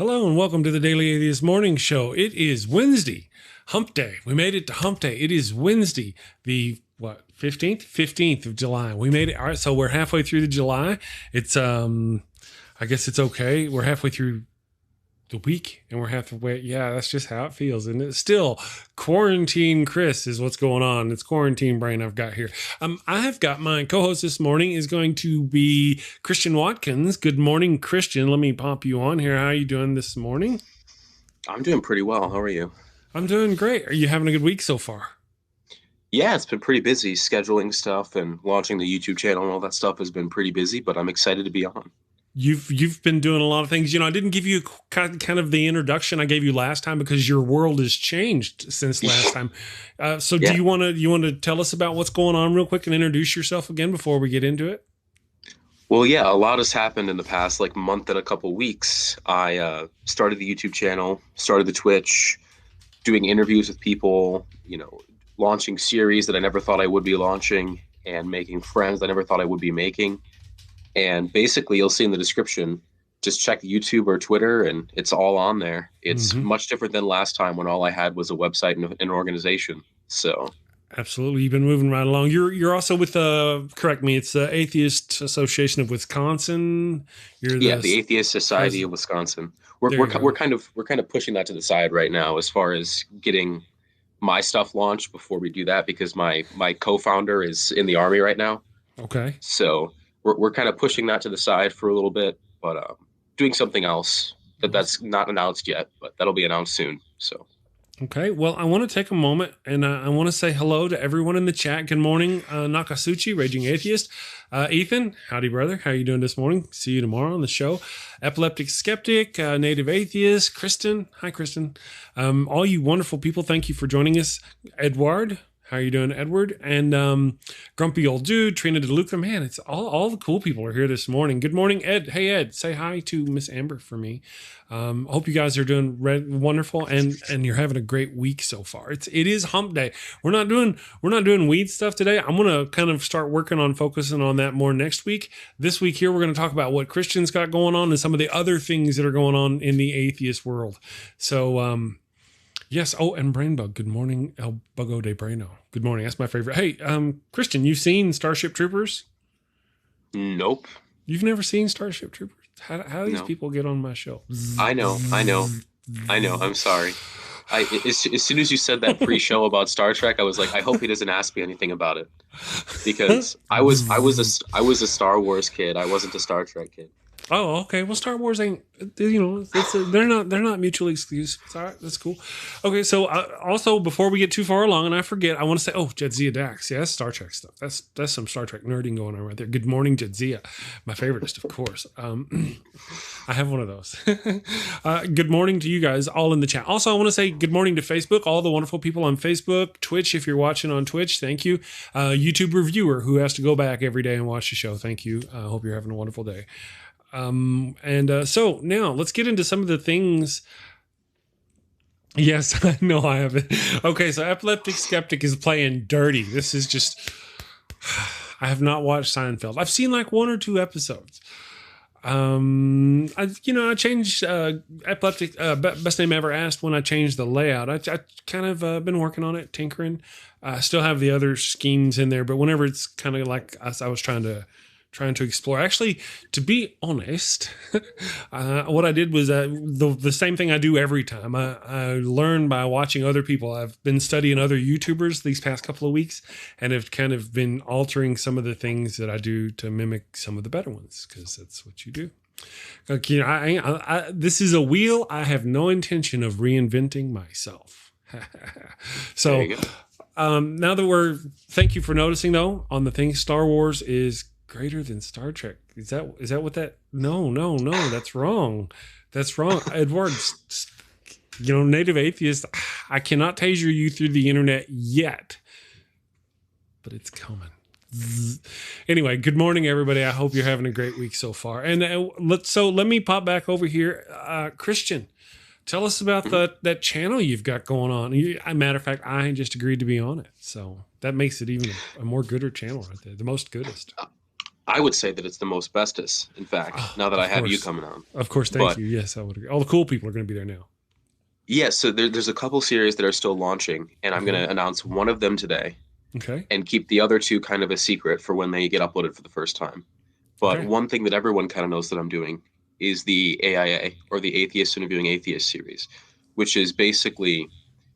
Hello and welcome to the Daily Atheist Morning Show. It is Wednesday, Hump Day. We made it to Hump Day. It is Wednesday, the 15th? 15th of July. We made it. All right, so we're halfway through the July. It's I guess it's okay. We're halfway through the week and we're halfway. Yeah, that's just how it feels. And it's still quarantine Chris is what's going on. It's quarantine brain I've got here. I have got my co-host this morning is going to be Christian Watkins. Good morning, Christian. Let me pop you on here. How are you doing this morning? I'm doing pretty well. How are you? I'm doing great. Are you having a good week so far? Yeah, it's been pretty busy. Scheduling stuff and launching the YouTube channel and all that stuff has been pretty busy, but I'm excited to be on. You've been doing a lot of things. You know, I didn't give you kind of the introduction I gave you last time because your world has changed since last time. So yeah. Do you want to tell us about what's going on real quick and introduce yourself again before we get into it? Well, yeah, a lot has happened in the past month and a couple weeks. I started the YouTube channel, started the Twitch, doing interviews with people, launching series that I never thought I would be launching, and making friends I never thought I would be making. And basically, you'll see in the description, just check YouTube or Twitter, and it's all on there. It's much different than last time when all I had was a website and an organization. So, absolutely, you've been moving right along. You're also with correct me, it's the Atheist Association of Wisconsin. The Atheist Society of Wisconsin. We're kind of pushing that to the side right now as far as getting my stuff launched before we do that, because my co-founder is in the Army right now. Okay. So we're kind of pushing that to the side for a little bit, but doing something else that's not announced yet, but that'll be announced soon. So. Okay, well, I want to take a moment and I want to say hello to everyone in the chat. Good morning, Nakasuchi, Raging Atheist. Ethan, howdy, brother. How are you doing this morning? See you tomorrow on the show. Epileptic Skeptic, Native Atheist, Kristin. Hi, Kristin. All you wonderful people, thank you for joining us. Edward, how are you doing, Edward? And Grumpy Old Dude, Trina DeLuca. Man, it's all the cool people are here this morning. Good morning, Ed. Hey, Ed, say hi to Miss Amber for me. Hope you guys are doing wonderful and you're having a great week so far. It is Hump Day. We're not doing weed stuff today. I'm gonna kind of start working on focusing on that more next week. This week here, we're gonna talk about what Christian's got going on and some of the other things that are going on in the atheist world. So, yes. Oh, and Brainbug. Good morning, El Bugo de Braino. Good morning. That's my favorite. Hey, Christian, you've seen Starship Troopers? Nope. You've never seen Starship Troopers? How do these people get on my show? I know. I'm sorry. As soon as you said that pre-show about Star Trek, I was like, I hope he doesn't ask me anything about it, because I was a Star Wars kid. I wasn't a Star Trek kid. Oh, okay. Well, Star Wars ain't, they're not mutually exclusive. It's all right. That's cool. Okay. So also, before we get too far along, and I forget, I want to say, Jadzia Dax. Yeah, that's Star Trek stuff. That's some Star Trek nerding going on right there. Good morning, Jadzia. My favoriteest, of course. I have one of those. Good morning to you guys all in the chat. Also, I want to say good morning to Facebook, all the wonderful people on Facebook, Twitch, if you're watching on Twitch, thank you. YouTube reviewer who has to go back every day and watch the show. Thank you. I hope you're having a wonderful day. So now let's get into some of the things. Yes, I know I have it. Okay, so Epileptic Skeptic is playing dirty. This is just, I have not watched Seinfeld. I've seen like one or two episodes. I changed Epileptic Best Name Ever Asked when I changed the layout. I kind of been working on it, tinkering. I still have the other schemes in there, but whenever it's kind of like I was trying to explore. Actually, to be honest, what I did was the same thing I do every time. I learn by watching other people. I've been studying other YouTubers these past couple of weeks and have kind of been altering some of the things that I do to mimic some of the better ones, because that's what you do. This is a wheel. I have no intention of reinventing myself. So now that thank you for noticing though, on the thing, Star Wars is greater than Star Trek. Is that what that? No, that's wrong. That's wrong. Edward, Native Atheist, I cannot taser you through the internet yet, but it's coming. Anyway, good morning, everybody. I hope you're having a great week so far. And let me pop back over here. Christian, tell us about that channel you've got going on. Matter of fact, I just agreed to be on it. So that makes it even a more gooder channel right there. The most goodest. I would say that it's the most bestest, in fact, Oh, now that I of have you course. coming on. Of course, thank But you. Yes, I would agree. All the cool people are going to be there now. yeah, so there's a couple series that are still launching, and I'm going Okay. to announce one of them today Okay. and keep the other two kind of a secret for when they get uploaded for the first time. But Okay. one thing that everyone kind of knows that I'm doing is the AIA, or the Atheist Interviewing Atheist series, which is basically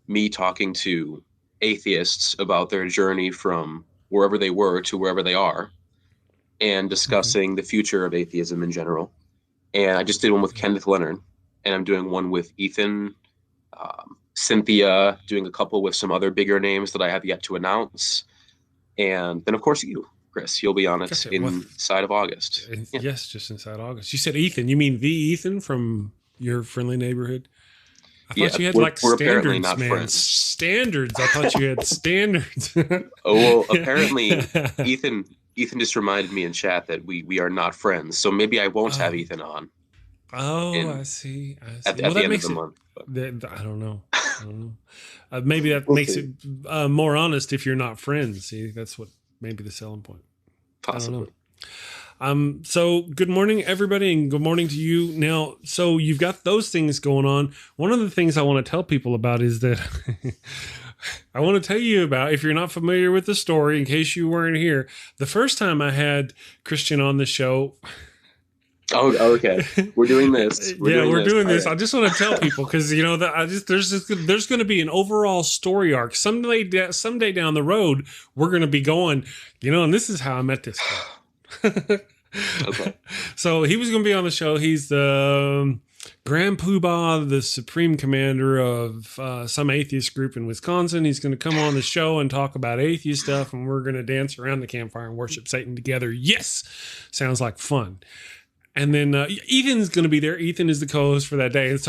me talking to atheists about their journey from wherever they were to wherever they are and Okay. discussing the future of atheism in general. And I just did one with Okay. Kenneth Leonard, and I'm doing one with Ethan, Cynthia, doing a couple with some other bigger names that I have yet to announce. And then, of course, you, Chris, you'll be on it Gotcha. Well, inside of August. Yeah. yes, just inside August. You said Ethan. You mean the Ethan from your friendly neighborhood? I Yeah, thought you had we're, like we're apparently standards, not man. friends. Standards. I thought you had standards. Oh, well, apparently Ethan just reminded me in chat that we are not friends. So maybe I won't have Oh, Ethan on oh, I in see. I at, see. at Well, the that end of makes the it. month. But I don't know. I don't know. Maybe that we'll makes see. it more honest if you're not friends. See, that's what maybe the selling point. I don't know. Possibly. So good morning, everybody, and good morning to you. Now, so you've got those things going on. One of the things I want to tell people about is that I want to tell you about, if you're not familiar with the story, in case you weren't here, the first time I had Christian on the show. Oh, okay. We're doing this. We're doing All this. right. I just want to tell people because you know that there's going to be an overall story arc someday down the road. We're going to be going, and this is how I met this guy. Okay. So he was going to be on the show. He's the Grand Poobah, the supreme commander of some atheist group in Wisconsin. He's going to come on the show and talk about atheist stuff, and we're going to dance around the campfire and worship Satan together. Yes, sounds like fun. And then Ethan's going to be there. Ethan is the co-host for that day. And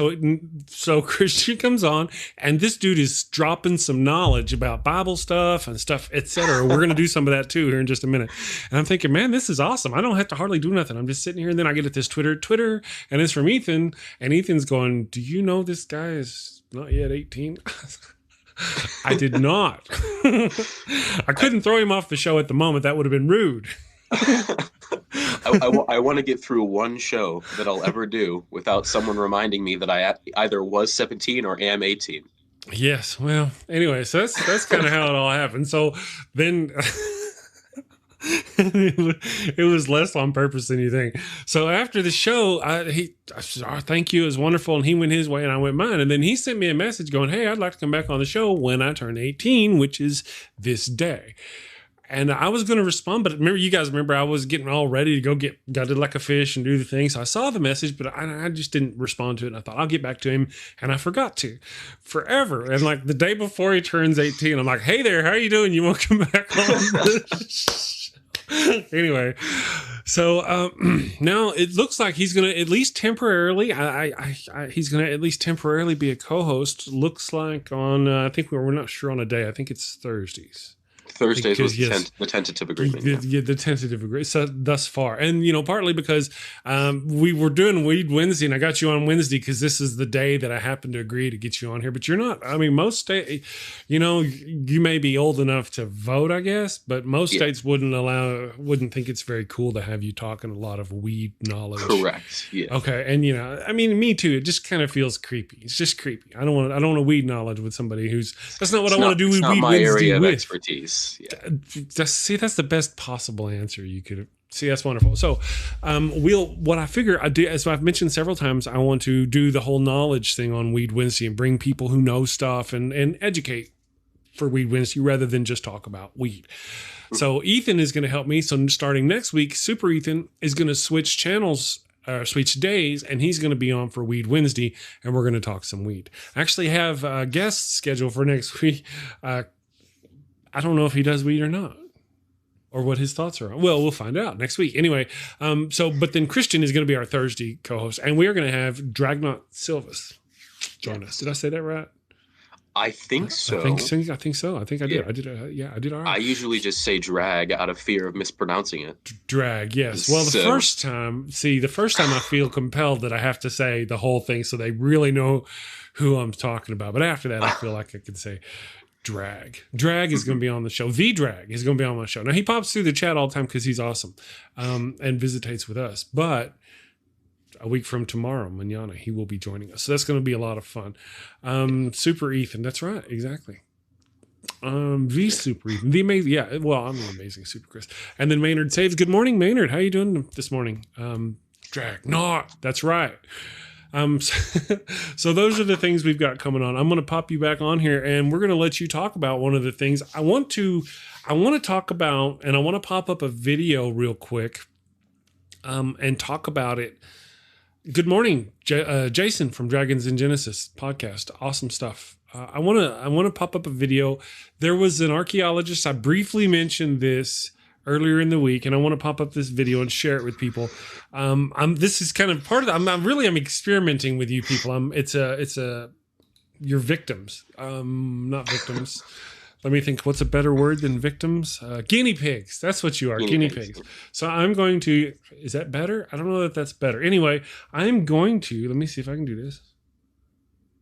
so Christian comes on, and this dude is dropping some knowledge about Bible stuff and stuff, etc. We're going to do some of that too here in just a minute. And I'm thinking, man, this is awesome. I don't have to hardly do nothing. I'm just sitting here, and then I get at this Twitter, and it's from Ethan. And Ethan's going, do you know this guy is not yet 18? I did not. I couldn't throw him off the show at the moment. That would have been rude. I want to get through one show that I'll ever do without someone reminding me that I either was 17 or am 18. Yes. Well, anyway, so that's kind of how it all happened. So then it was less on purpose than you think. So after the show, I said, oh, thank you. It was wonderful. And he went his way and I went mine. And then he sent me a message going, hey, I'd like to come back on the show when I turn 18, which is this day. And I was going to respond, but you guys remember I was getting all ready to go get gutted like a fish and do the thing. So I saw the message, but I just didn't respond to it. And I thought I'll get back to him, and I forgot to forever. And like the day before he turns 18, I'm like, hey there, how you doing? You want to come back on? Anyway, so now it looks like he's going to at least temporarily. He's going to at least temporarily be a co-host. Looks like on. I think we're not sure on a day. I think it's Thursdays. Thursdays was the tentative agreement. Yeah, the tentative agreement. So thus far, and partly because we were doing Weed Wednesday, and I got you on Wednesday because this is the day that I happened to agree to get you on here. But you're not. I mean, most states, you may be old enough to vote, I guess, but most states wouldn't think it's very cool to have you talking a lot of weed knowledge. Correct. Yeah. Okay, and I mean, me too. It just kind of feels creepy. It's just creepy. I don't want weed knowledge with somebody that's not what I want to do with Weed my Wednesday area of with. expertise. Yeah. That's the best possible answer you could see. That's wonderful. So, what I figure I do, as I've mentioned several times, I want to do the whole knowledge thing on Weed Wednesday and bring people who know stuff and educate for Weed Wednesday rather than just talk about weed. So Ethan is going to help me. So starting next week, Super Ethan is going to switch channels. Switch days, and he's going to be on for Weed Wednesday, and we're going to talk some weed. I actually have guests scheduled for next week. I don't know if he does weed or not, or what his thoughts are on. Well, we'll find out next week. Anyway, but then Christian is going to be our Thursday co-host, and we are going to have Dragnaut Silvas join us. Did I say that right? I think so. I think so. I think I did. I did. I did all right. I usually just say drag out of fear of mispronouncing it. Drag, yes. Well, the first time I feel compelled that I have to say the whole thing so they really know who I'm talking about. But after that, I feel like I can say Drag is going to be on the show. Drag is going to be on my show. Now he pops through the chat all the time because he's awesome, and visitates with us. But a week from tomorrow, mañana, he will be joining us. So that's going to be a lot of fun. Super Ethan, that's right, exactly. The Super Ethan, the amazing, yeah. Well, I'm the amazing Super Chris, and then Maynard Saves. Good morning, Maynard. How you doing this morning? Drag, not. That's right. So those are the things we've got coming on. I'm going to pop you back on here, and we're going to let you talk about one of the things I want to talk about, and I want to pop up a video real quick, and talk about it. Good morning, Jason from Dragons in Genesis podcast. Awesome stuff. I want to pop up a video. There was an archaeologist. I briefly mentioned this earlier in the week, and I want to pop up this video and share it with people. This is kind of part of I'm experimenting with you people. You're victims. Not victims. Let me think. What's a better word than victims? Guinea pigs. That's what you are. Guinea pigs. So I'm going to, is that better? I don't know that that's better. Anyway, I'm going to, let me see if I can do this.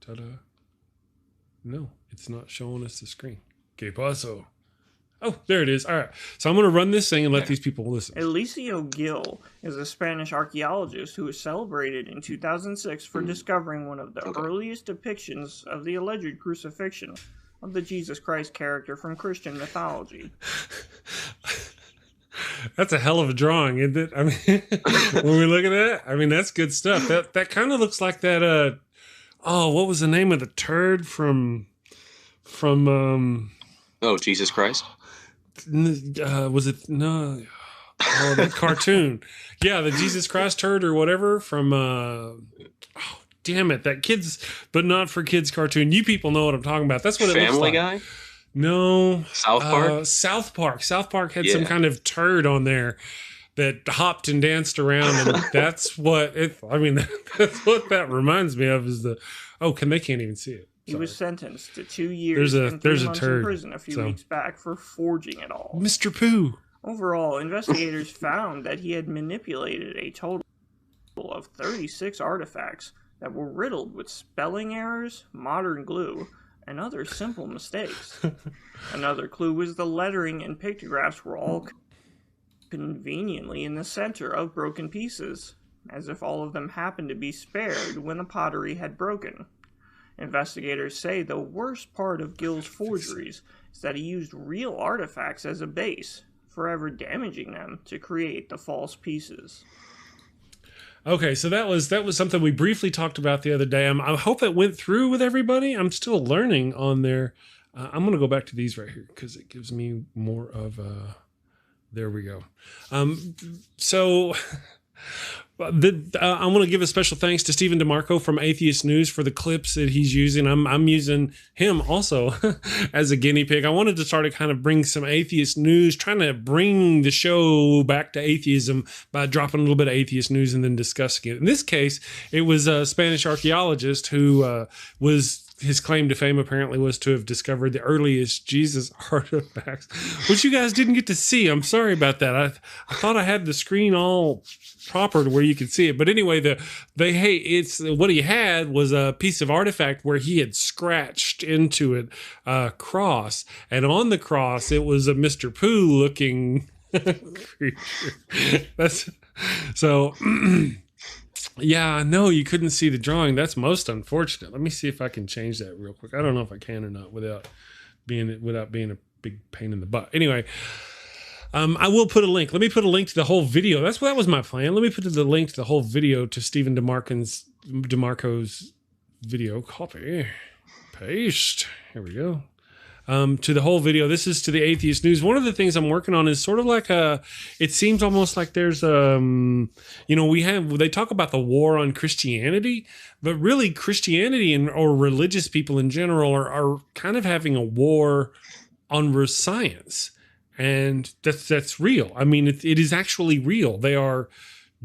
Ta-da. No, it's not showing us the screen. Que paso? Oh, there it is. All right. So I'm going to run this thing and let these people listen. Eliseo Gil is a Spanish archaeologist who was celebrated in 2006 for discovering one of the earliest depictions of the alleged crucifixion of the Jesus Christ character from Christian mythology. That's a hell of a drawing, isn't it? I mean, when we look at that, I mean, that's good stuff. That kind of looks like that, what was the name of the turd from Jesus Christ? Was it no? Oh, the cartoon. Yeah, the Jesus Christ turd or whatever from damn it, that kids but not for kids cartoon. You people know what I'm talking about. That's what it looks like. Family Guy? No. South Park? South Park. South Park had some kind of turd on there that hopped and danced around, and that's what that's what that reminds me of is they can't even see it. He was sentenced to 2 years and 3 months in prison a few weeks back for forging it all. Mr. Pooh. Overall, investigators found that he had manipulated a total of 36 artifacts that were riddled with spelling errors, modern glue, and other simple mistakes. Another clue was the lettering and pictographs were all conveniently in the center of broken pieces, as if all of them happened to be spared when the pottery had broken. Investigators say the worst part of Gil's forgeries is that he used real artifacts as a base, forever damaging them to create the false pieces. Okay, so that was something we briefly talked about the other day. I hope it went through with everybody. I'm still learning on there. I'm going to go back to these right here because it gives me more of a... There we go. I want to give a special thanks to Stephen DeMarco from Atheist News for the clips that he's using. I'm using him also as a guinea pig. I wanted to start to kind of bring some atheist news, trying to bring the show back to atheism by dropping a little bit of atheist news and then discussing it. In this case, it was a Spanish archaeologist who his claim to fame apparently was to have discovered the earliest Jesus artifacts, which you guys didn't get to see. I'm sorry about that. I thought I had the screen all proper to where you could see it. But anyway, what he had was a piece of artifact where he had scratched into it a cross. And on the cross, it was a Mr. Pooh looking creature. Yeah, no, you couldn't see the drawing. That's most unfortunate. Let me see if I can change that real quick. I don't know if I can or not without being a big pain in the butt. Anyway, I will put a link. Let me put a link to the whole video. That was my plan. Let me put the link to the whole video to Stephen DeMarco's video. Copy, paste. Here we go. To the whole video. This is to the Atheist News. One of the things I'm working on is sort of like it seems almost like there's they talk about the war on Christianity, but really Christianity or religious people in general are kind of having a war on science. And that's real. I mean, it is actually real. They are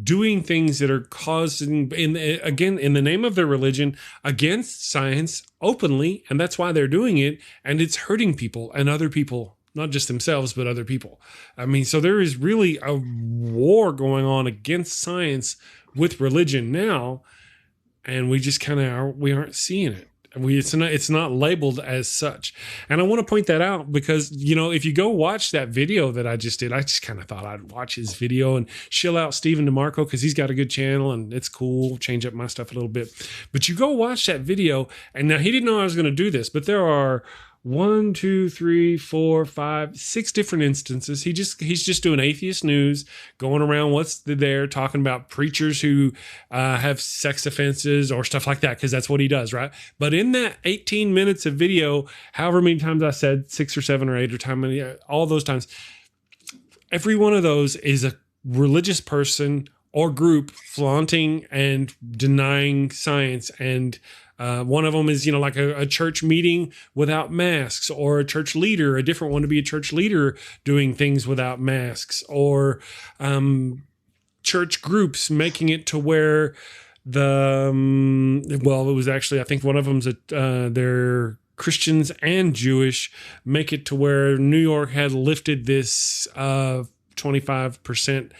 doing things that are causing, in the name of their religion, against science openly, and that's why they're doing it, and it's hurting people and other people, not just themselves, but other people. I mean, so there is really a war going on against science with religion now, and we just we aren't seeing it. It's not labeled as such. And I want to point that out because, if you go watch that video that I just did, I just kind of thought I'd watch his video and chill out Stephen DeMarco because he's got a good channel and it's cool, change up my stuff a little bit. But you go watch that video, and now he didn't know I was going to do this, but there are 1, 2, 3, 4, 5, 6 different instances. He's just doing atheist news, going around what's there, talking about preachers who have sex offenses or stuff like that, because that's what he does, right? But in that 18 minutes of video, however many times I said 6 or 7 or 8 or all those times, every one of those is a religious person or group flaunting and denying science. And one of them is, like a church meeting without masks, or a church leader, a different one to be a church leader doing things without masks, or church groups making it to where it was actually, I think one of them's they're Christians and Jewish, make it to where New York had lifted this 25%.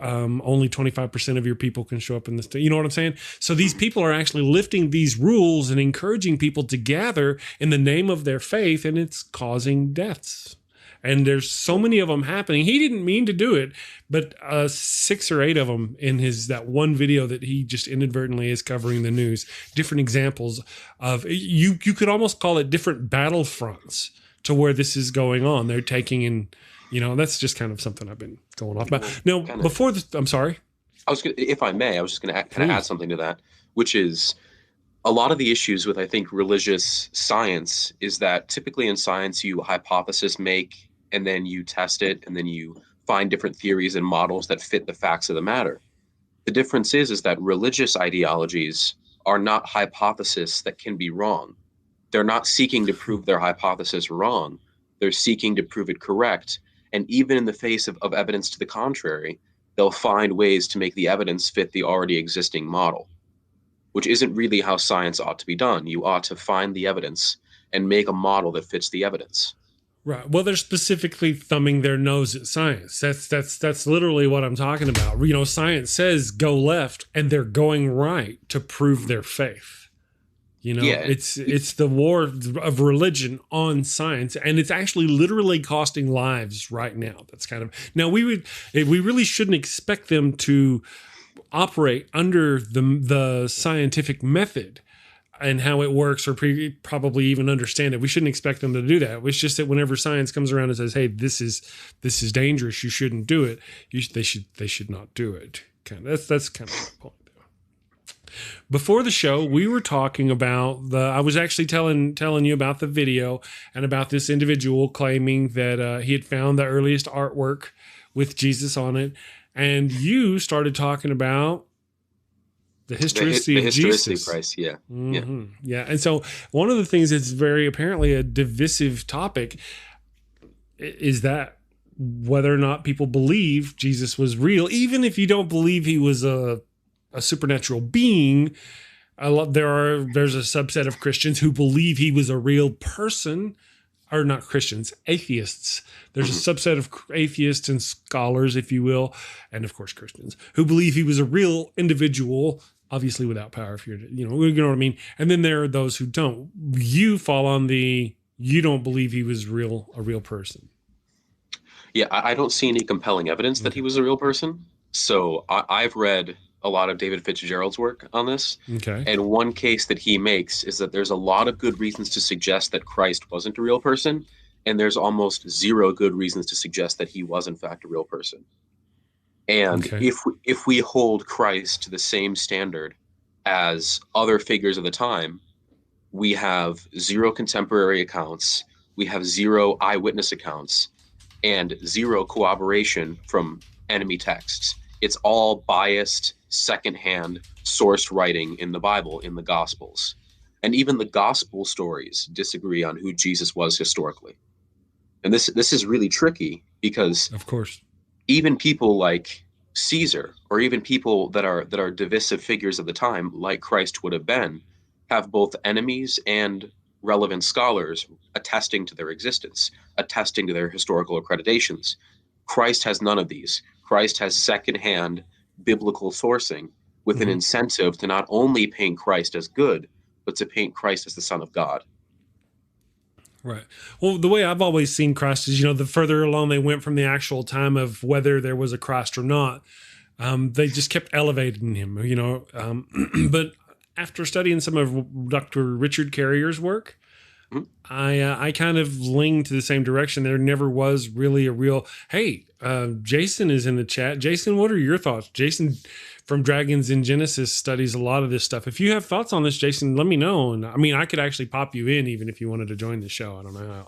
Only 25% of your people can show up in this. You know what I'm saying? So these people are actually lifting these rules and encouraging people to gather in the name of their faith, and it's causing deaths. And there's so many of them happening. He didn't mean to do it, but 6 or 8 of them in that one video that he just inadvertently is covering the news. Different examples of, you could almost call it different battlefronts to where this is going on. They're taking in. That's just kind of something I've been going off about. Now, before this, I'm sorry. If I may, I was just going to kind of add something to that, which is a lot of the issues with, I think, religious science is that typically in science, you hypothesis make, and then you test it, and then you find different theories and models that fit the facts of the matter. The difference is that religious ideologies are not hypotheses that can be wrong. They're not seeking to prove their hypothesis wrong. They're seeking to prove it correct. And even in the face of evidence to the contrary, they'll find ways to make the evidence fit the already existing model, which isn't really how science ought to be done. You ought to find the evidence and make a model that fits the evidence. Right. Well, they're specifically thumbing their nose at science. That's literally what I'm talking about. Science says go left, and they're going right to prove their faith. It's the war of religion on science, and it's actually literally costing lives right now. That's kind of, now we really shouldn't expect them to operate under the scientific method and how it works, or probably even understand it. We shouldn't expect them to do that. It's just that whenever science comes around and says, "Hey, this is dangerous. You shouldn't do it," they should not do it. That's kind of my point. Before the show, we were talking about I was actually telling you about the video and about this individual claiming that he had found the earliest artwork with Jesus on it. And you started talking about the historicity of Jesus. Christ, yeah. Mm-hmm. Yeah. And so one of the things that's very apparently a divisive topic is that whether or not people believe Jesus was real, even if you don't believe he was a supernatural being. There's a subset of Christians who believe he was a real person, or not Christians, atheists. There's a subset of atheists and scholars, if you will, and of course Christians, who believe he was a real individual, obviously without power. If you know what I mean. And then there are those who don't. You fall on you don't believe he was a real person. Yeah, I don't see any compelling evidence that he was a real person. So I've read a lot of David Fitzgerald's work on this. Okay. And one case that he makes is that there's a lot of good reasons to suggest that Christ wasn't a real person, and there's almost 0 good reasons to suggest that he was in fact a real person. And if we hold Christ to the same standard as other figures of the time, we have 0 contemporary accounts, we have 0 eyewitness accounts, and 0 corroboration from enemy texts. It's all biased, secondhand, sourced writing in the Bible, in the Gospels. And even the Gospel stories disagree on who Jesus was historically. And this is really tricky because, of course, even people like Caesar, or even people that are divisive figures of the time, like Christ would have been, have both enemies and relevant scholars attesting to their existence, attesting to their historical accreditations. Christ has none of these. Christ has secondhand biblical sourcing with an incentive to not only paint Christ as good, but to paint Christ as the Son of God. Right. Well, the way I've always seen Christ is, the further along they went from the actual time of whether there was a Christ or not, they just kept elevating him, but after studying some of Dr. Richard Carrier's work, I kind of leaned to the same direction. There never was really a real, hey, Jason is in the chat. Jason, what are your thoughts? Jason from Dragons in Genesis studies a lot of this stuff. If you have thoughts on this, Jason, let me know. And I mean, I could actually pop you in even if you wanted to join the show. I don't know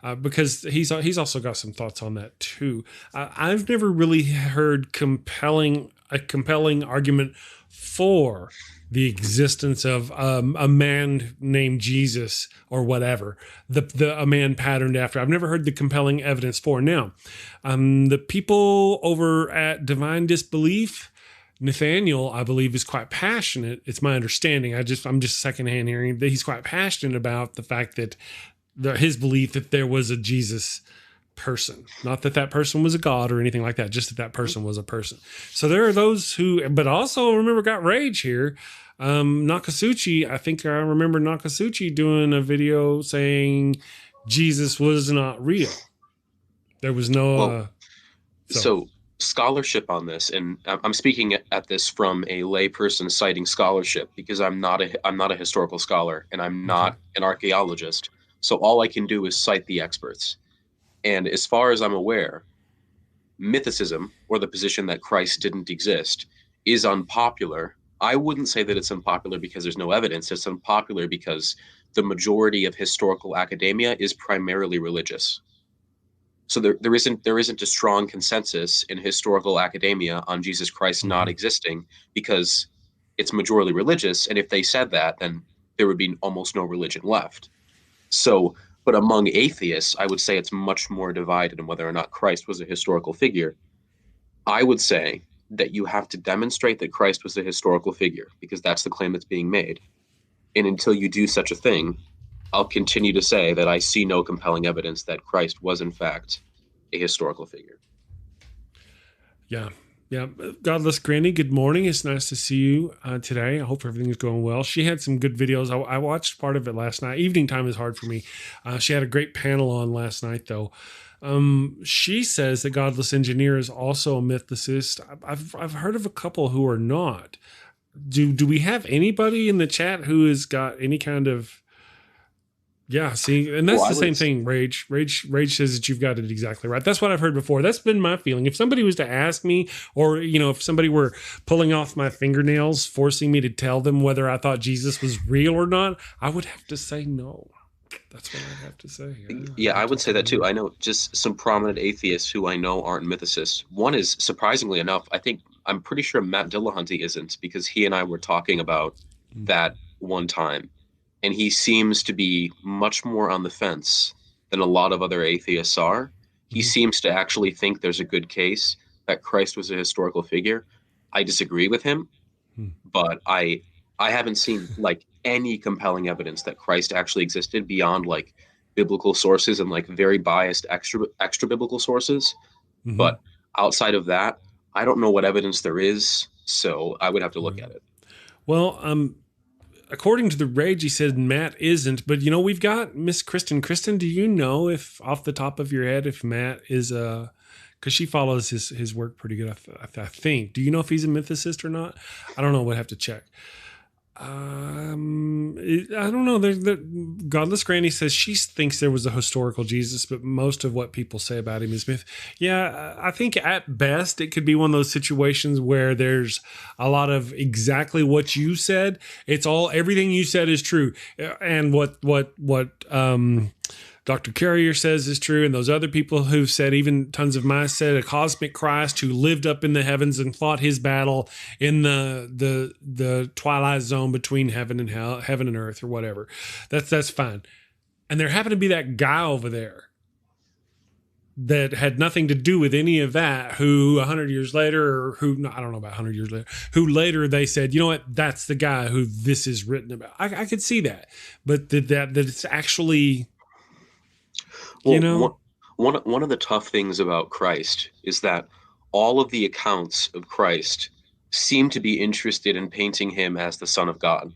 how, because he's also got some thoughts on that too. I've never really heard a compelling argument for the existence of a man named Jesus or whatever, a man patterned after. I've never heard the compelling evidence for. Now, the people over at Divine Disbelief, Nathaniel, I believe, is quite passionate. It's my understanding. I'm just secondhand hearing that he's quite passionate about the fact that his belief that there was a Jesus person, not that person was a god or anything like that, just that person was a person. So there are those who, but also remember, got rage here. Nakasuchi, I think I remember Nakasuchi doing a video saying Jesus was not real. There was no. So scholarship on this, and I'm speaking at this from a layperson citing scholarship because I'm not a historical scholar and I'm not an archaeologist. So all I can do is cite the experts. And as far as I'm aware, mythicism, or the position that Christ didn't exist, is unpopular. I wouldn't say that it's unpopular because there's no evidence. It's unpopular because the majority of historical academia is primarily religious. So there isn't a strong consensus in historical academia on Jesus Christ not existing because it's majorly religious. And if they said that, then there would be almost no religion left. So, but among atheists, I would say it's much more divided on whether or not Christ was a historical figure. I would say that you have to demonstrate that Christ was a historical figure because that's the claim that's being made. And until you do such a thing, I'll continue to say that I see no compelling evidence that Christ was in fact a historical figure. Yeah. Godless Granny, good morning. It's nice to see you today. I hope everything is going well. She had some good videos. I watched part of it last night. Evening time is hard for me. She had a great panel on last night, though. She says that Godless Engineer is also a mythicist. I've heard of a couple who are not. Do we have anybody in the chat who has got any kind of... Yeah, see, and that's the same thing, Rage. Rage says that you've got it exactly right. That's what I've heard before. That's been my feeling. If somebody was to ask me, or, if somebody were pulling off my fingernails, forcing me to tell them whether I thought Jesus was real or not, I would have to say no. That's what I'd have to say. Yeah, I would say that too. I know just some prominent atheists who I know aren't mythicists. One is, surprisingly enough, I'm pretty sure Matt Dillahunty isn't, because he and I were talking about that one time. And he seems to be much more on the fence than a lot of other atheists are. He seems to actually think there's a good case that Christ was a historical figure. I disagree with him, but I haven't seen any compelling evidence that Christ actually existed beyond biblical sources and very biased extra biblical sources. But outside of that, I don't know what evidence there is. So I would have to look at it. Well, according to the Rage, he said Matt isn't, but we've got Miss Kristin. Kristin, do you know if off the top of your head if Matt is because she follows his work pretty good, I think. Do you know if he's a mythicist or not? I don't know. We'll have to check. I don't know. Godless Granny says she thinks there was a historical Jesus, but most of what people say about him is myth. Yeah, I think at best it could be one of those situations where there's a lot of exactly what you said. Everything you said is true, and what Dr. Carrier says is true, and those other people who've said, even tons of mice said, a cosmic Christ who lived up in the heavens and fought his battle in the twilight zone between heaven and hell, heaven and earth, or whatever. That's fine. And there happened to be that guy over there that had nothing to do with any of that, who 100 years later, I don't know about 100 years later, who later they said, you know what, that's the guy who this is written about. I could see that, but that it's actually... Well, one of the tough things about Christ is that all of the accounts of Christ seem to be interested in painting him as the Son of God.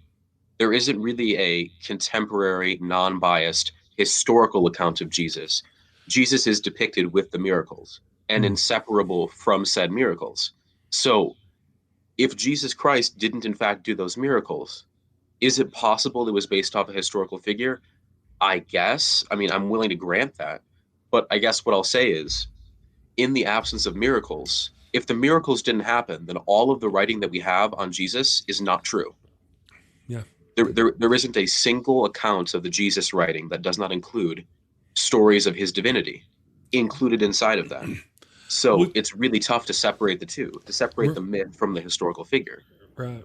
there isn't really a contemporary, non-biased, historical account of Jesus. Jesus is depicted with the miracles and inseparable from said miracles. So if Jesus Christ didn't in fact do those miracles, is it possible it was based off a historical figure? I guess. I mean, I'm willing to grant that. But I guess what I'll say is, in the absence of miracles, if the miracles didn't happen, then all of the writing that we have on Jesus is not true. Yeah. There isn't a single account of the Jesus writing that does not include stories of his divinity included inside of that. So it's really tough to separate the two, to separate the myth from the historical figure. Right.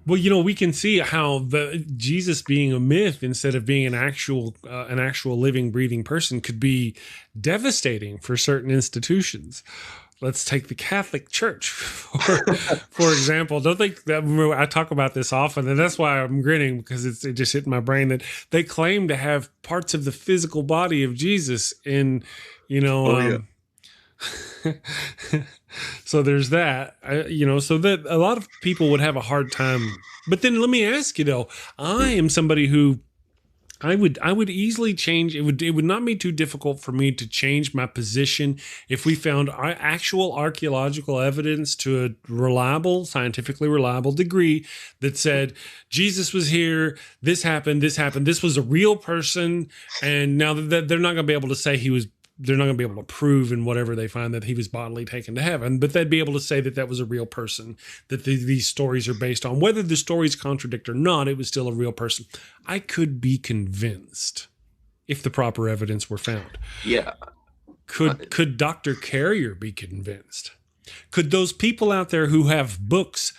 Well, we can see how the Jesus being a myth instead of being an actual living, breathing person could be devastating for certain institutions. Let's take the Catholic Church, for example. Don't think that I talk about this often, and that's why I'm grinning, because it just hit my brain that they claim to have parts of the physical body of Jesus in, so there's that, so that a lot of people would have a hard time. But then let me ask you though, I am somebody who I would easily change. It would not be too difficult for me to change my position if we found actual archaeological evidence to a scientifically reliable degree that said Jesus was here, this happened, this was a real person, and now that they're not going to be able to say they're not going to be able to prove in whatever they find that he was bodily taken to heaven, but they'd be able to say that that was a real person, that these stories are based on. Whether the stories contradict or not, it was still a real person. I could be convinced if the proper evidence were found. Yeah. Could Dr. Carrier be convinced? Could those people out there who have books,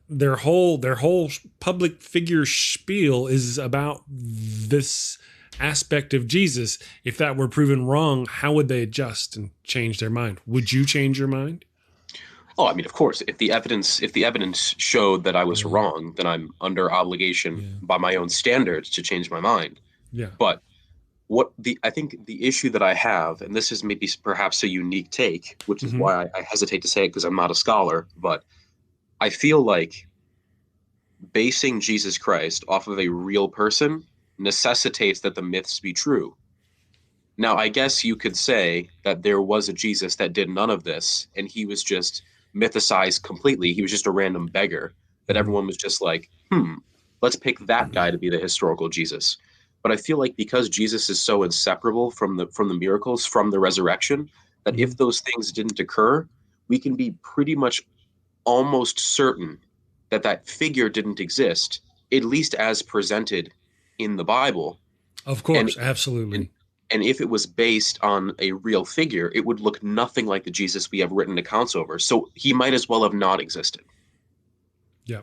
their whole public figure spiel is about this aspect of Jesus, if that were proven wrong, how would they adjust and change their mind? Would you change your mind? Oh, I mean, of course, if the evidence showed that I was wrong, then I'm under obligation by my own standards to change my mind. Yeah. But I think the issue that I have, and this is maybe perhaps a unique take, which is why I hesitate to say it because I'm not a scholar, but I feel like basing Jesus Christ off of a real person necessitates that the myths be true. Now, I guess you could say that there was a Jesus that did none of this, and he was just mythicized completely. He was just a random beggar that everyone was just like, let's pick that guy to be the historical Jesus. But I feel like because Jesus is so inseparable from the miracles, from the resurrection, that if those things didn't occur, we can be pretty much almost certain that figure didn't exist, at least as presented in the Bible. Of course, absolutely. And if it was based on a real figure, it would look nothing like the Jesus we have written accounts over. So he might as well have not existed. Yeah.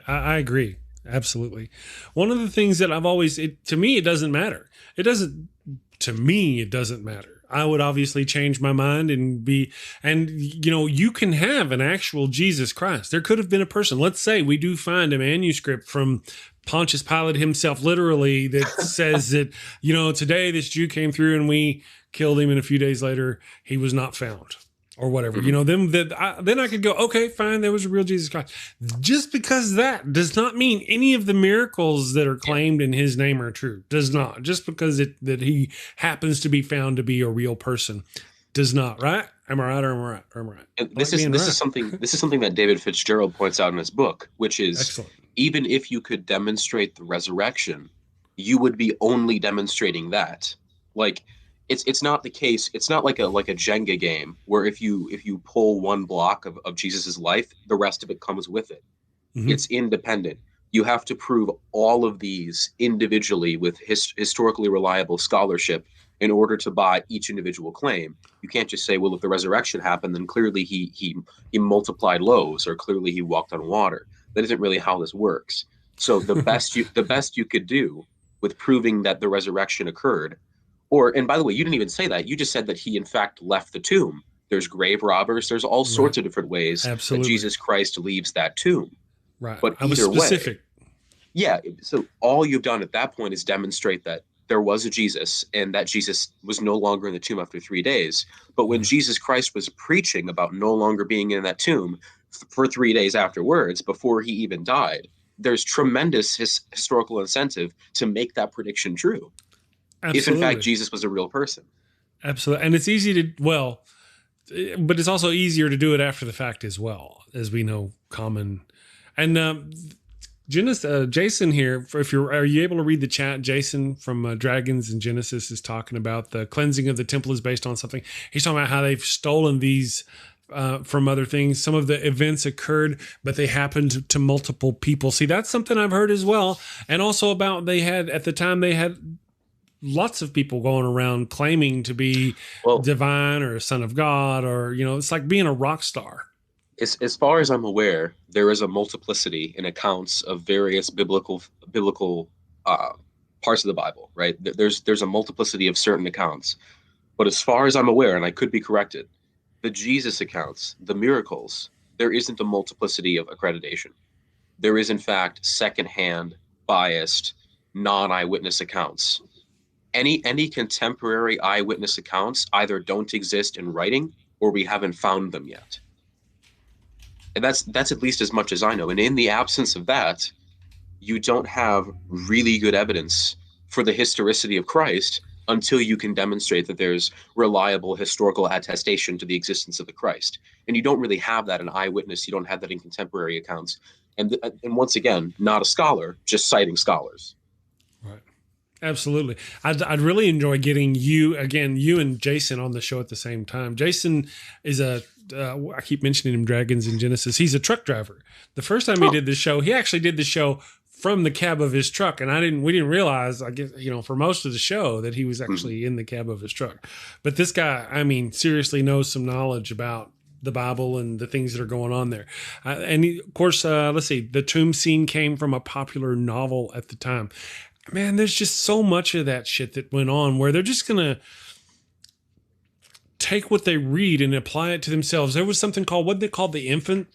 I agree. Absolutely. One of the things that I've always, to me, it doesn't matter. To me, it doesn't matter. I would obviously change my mind you can have an actual Jesus Christ. There could have been a person. Let's say we do find a manuscript from Pontius Pilate himself, literally, that says that, today this Jew came through and we killed him, and a few days later he was not found, or whatever. Then I could go, okay, fine, there was a real Jesus Christ. Just because that does not mean any of the miracles that are claimed in his name are true. Does not. Just because that he happens to be found to be a real person does not. Right? Am I right or am I right? Or am I right? And this is something that David Fitzgerald points out in his book, which is excellent. Even if you could demonstrate the resurrection, you would be only demonstrating that. Like, it's not the case. It's not like a Jenga game where if you pull one block of Jesus's life, the rest of it comes with it. It's independent. You have to prove all of these individually with historically reliable scholarship in order to buy each individual claim. You can't just say, well, if the resurrection happened, then clearly he multiplied loaves, or clearly he walked on water. That isn't really how this works. So the best you could do with proving that the resurrection occurred, and by the way, you didn't even say that. You just said that he in fact left the tomb. There's grave robbers. There's all sorts of different ways that Jesus Christ leaves that tomb. Right. But I was specific. Yeah. So all you've done at that point is demonstrate that there was a Jesus, and that Jesus was no longer in the tomb after 3 days. But when Jesus Christ was preaching about no longer being in that tomb for 3 days afterwards, before he even died, there's tremendous historical incentive to make that prediction true. Absolutely. If in fact Jesus was a real person. Absolutely. And it's easy to, well, but it's also easier to do it after the fact as well, as we know common. And Jason here, are you able to read the chat? Jason from Dragons and Genesis is talking about the cleansing of the temple is based on something. He's talking about how they've stolen these from other things. Some of the events occurred, but they happened to multiple people. See, that's something I've heard as well. And also about at the time they had lots of people going around claiming to be divine or a son of God, or, it's like being a rock star. As far as I'm aware, there is a multiplicity in accounts of various biblical parts of the Bible, right? There's a multiplicity of certain accounts. But as far as I'm aware, and I could be corrected, the Jesus accounts, the miracles, there isn't a multiplicity of accreditation. There is, in fact, secondhand, biased, non-eyewitness accounts. Any contemporary eyewitness accounts either don't exist in writing or we haven't found them yet. And that's at least as much as I know. And in the absence of that, you don't have really good evidence for the historicity of Christ until you can demonstrate that there's reliable historical attestation to the existence of the Christ. And you don't really have that in eyewitness. You don't have that in contemporary accounts. And once again, not a scholar, just citing scholars. Right. Absolutely. I'd really enjoy getting you and Jason on the show at the same time. Jason is I keep mentioning him, Dragons and Genesis. He's a truck driver. The first time he did this show, he actually did the show from the cab of his truck. And we didn't realize, I guess, for most of the show that he was actually in the cab of his truck. But this guy, seriously knows some knowledge about the Bible and the things that are going on there. Of course, let's see, the tomb scene came from a popular novel at the time. Man, there's just so much of that shit that went on where they're just going to take what they read and apply it to themselves. There was something called, what they called the infant.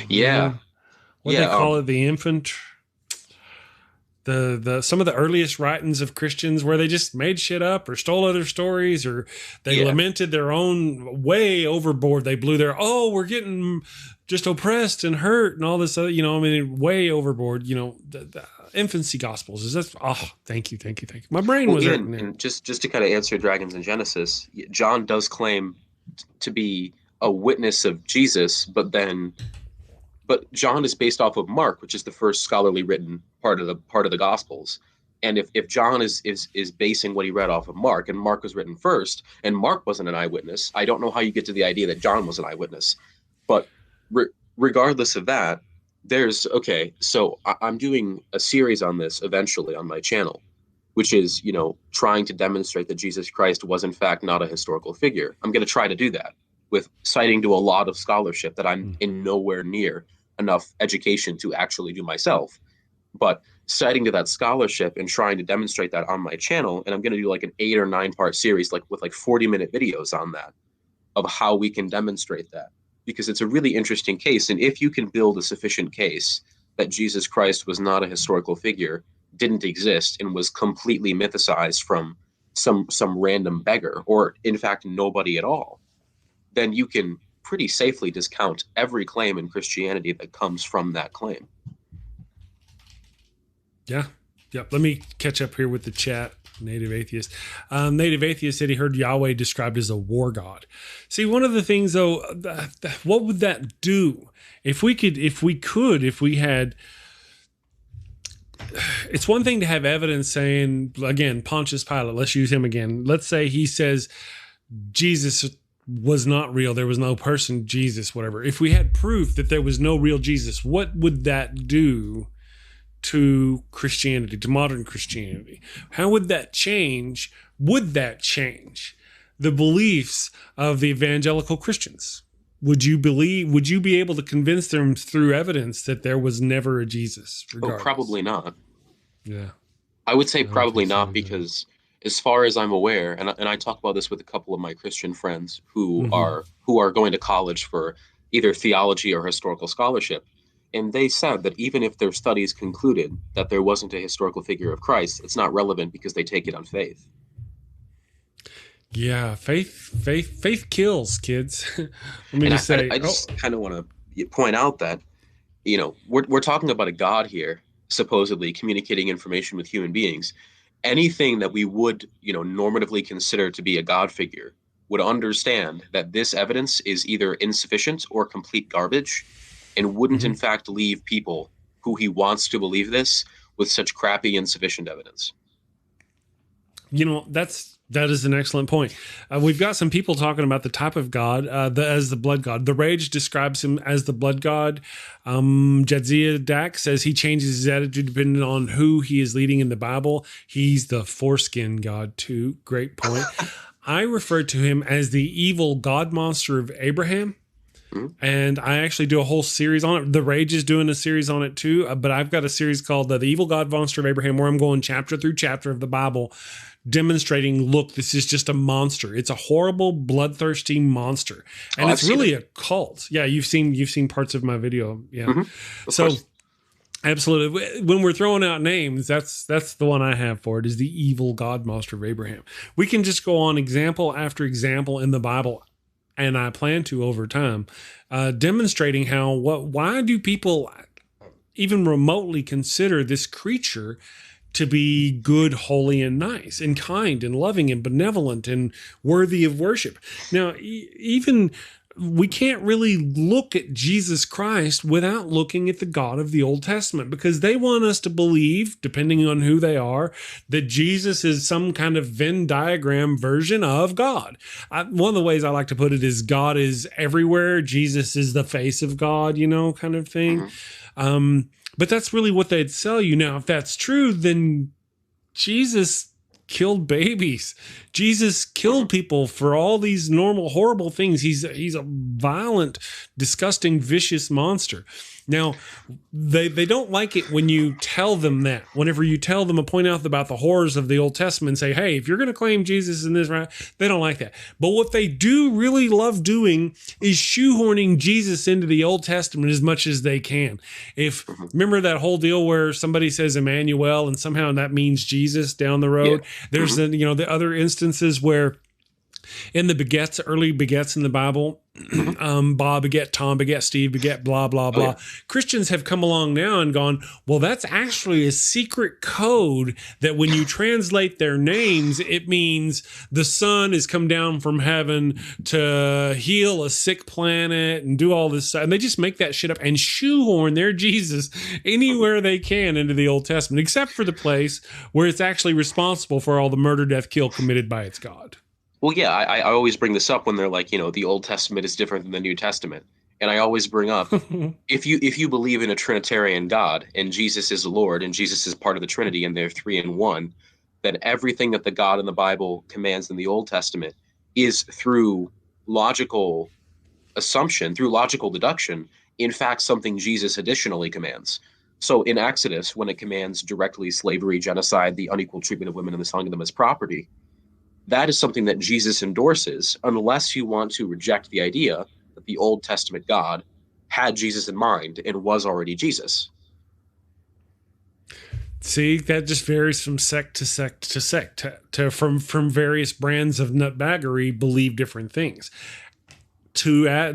Yeah. What they call it, the infant. Some of the earliest writings of Christians where they just made shit up or stole other stories, or they lamented their own way overboard. They blew we're getting just oppressed and hurt and all this other, way overboard, the infancy gospels is that. Oh, thank you. My brain was hurting there. And just to kind of answer Dragons and Genesis, John does claim to be a witness of Jesus, but John is based off of Mark, which is the first scholarly written part of the Gospels. And if John is basing what he read off of Mark, and Mark was written first, and Mark wasn't an eyewitness, I don't know how you get to the idea that John was an eyewitness. But regardless of that, so I'm doing a series on this eventually on my channel, which is, trying to demonstrate that Jesus Christ was in fact not a historical figure. I'm going to try to do that with citing to a lot of scholarship that I'm in nowhere near enough education to actually do myself, but citing to that scholarship and trying to demonstrate that on my channel. And I'm going to do like an 8 or 9 part series, with 40-minute videos on that, of how we can demonstrate that, because it's a really interesting case. And if you can build a sufficient case that Jesus Christ was not a historical figure, didn't exist, and was completely mythicized from some random beggar, or in fact nobody at all, then you can pretty safely discount every claim in Christianity that comes from that claim. Yeah. Let me catch up here with the chat. Native Atheist. Native Atheist said he heard Yahweh described as a war god. See, one of the things though, what would that do if we had, it's one thing to have evidence saying, again, Pontius Pilate, let's use him again. Let's say he says Jesus was not real. There was no person, Jesus, whatever. If we had proof that there was no real Jesus, what would that do to Christianity, to modern Christianity? How would that change? Would that change the beliefs of the evangelical Christians? Would you be able to convince them through evidence that there was never a Jesus? Oh, probably not. Yeah. I would say probably not, because as far as I'm aware, and I talk about this with a couple of my Christian friends who are going to college for either theology or historical scholarship, and they said that even if their studies concluded that there wasn't a historical figure of Christ, it's not relevant because they take it on faith. Yeah, faith kills, kids. Let me just say. I just kind of want to point out that we're talking about a God here, supposedly communicating information with human beings. Anything that we would, normatively consider to be a God figure would understand that this evidence is either insufficient or complete garbage, and wouldn't in fact leave people who he wants to believe this with such crappy, insufficient evidence. That is an excellent point. We've got some people talking about the type of God, as the blood god. The Rage describes him as the blood god. Jadzia Dak says he changes his attitude depending on who he is leading in the Bible. He's the foreskin god too. Great point. I refer to him as the evil god monster of Abraham. And I actually do a whole series on it. The Rage is doing a series on it too. But I've got a series called The Evil God Monster of Abraham, where I'm going chapter through chapter of the Bible, demonstrating, look, this is just a monster. It's a horrible, bloodthirsty monster. And it's really a cult. Yeah, you've seen parts of my video. Yeah. So absolutely. When we're throwing out names, that's the one I have for it, is the evil God monster of Abraham. We can just go on example after example in the Bible, and I plan to over time, demonstrating why do people even remotely consider this creature to be good, holy, and nice, and kind, and loving, and benevolent, and worthy of worship. Now, even we can't really look at Jesus Christ without looking at the God of the Old Testament, because they want us to believe, depending on who they are, that Jesus is some kind of Venn diagram version of God. One of the ways I like to put it is God is everywhere. Jesus is the face of God, kind of thing. But that's really what they'd sell you. Now, if that's true, then Jesus killed babies. Jesus killed people for all these normal, horrible things. He's a violent, disgusting, vicious monster. Now, they don't like it when you tell them that. Whenever you tell them and point out about the horrors of the Old Testament and say, hey, if you're going to claim Jesus in this, right, they don't like that. But what they do really love doing is shoehorning Jesus into the Old Testament as much as they can. Remember that whole deal where somebody says Emmanuel and somehow that means Jesus down the road? Yeah. There's the other instances where in the early begets in the Bible, Bob beget, Tom beget, Steve beget, blah, blah, blah. Yeah. Christians have come along now and gone, well, that's actually a secret code that when you translate their names, it means the Son has come down from heaven to heal a sick planet and do all this stuff. And they just make that shit up and shoehorn their Jesus anywhere they can into the Old Testament, except for the place where it's actually responsible for all the murder, death, kill committed by its God. Well, yeah, I always bring this up when they're like, the Old Testament is different than the New Testament. And I always bring up, if you believe in a Trinitarian God and Jesus is the Lord and Jesus is part of the Trinity and they're three in one, then everything that the God in the Bible commands in the Old Testament is through logical assumption, through logical deduction, in fact, something Jesus additionally commands. So in Exodus, when it commands directly slavery, genocide, the unequal treatment of women and the selling of them as property, that is something that Jesus endorses, unless you want to reject the idea that the Old Testament God had Jesus in mind and was already Jesus. See, that just varies from sect to sect to sect. From various brands of nutbaggery believe different things. And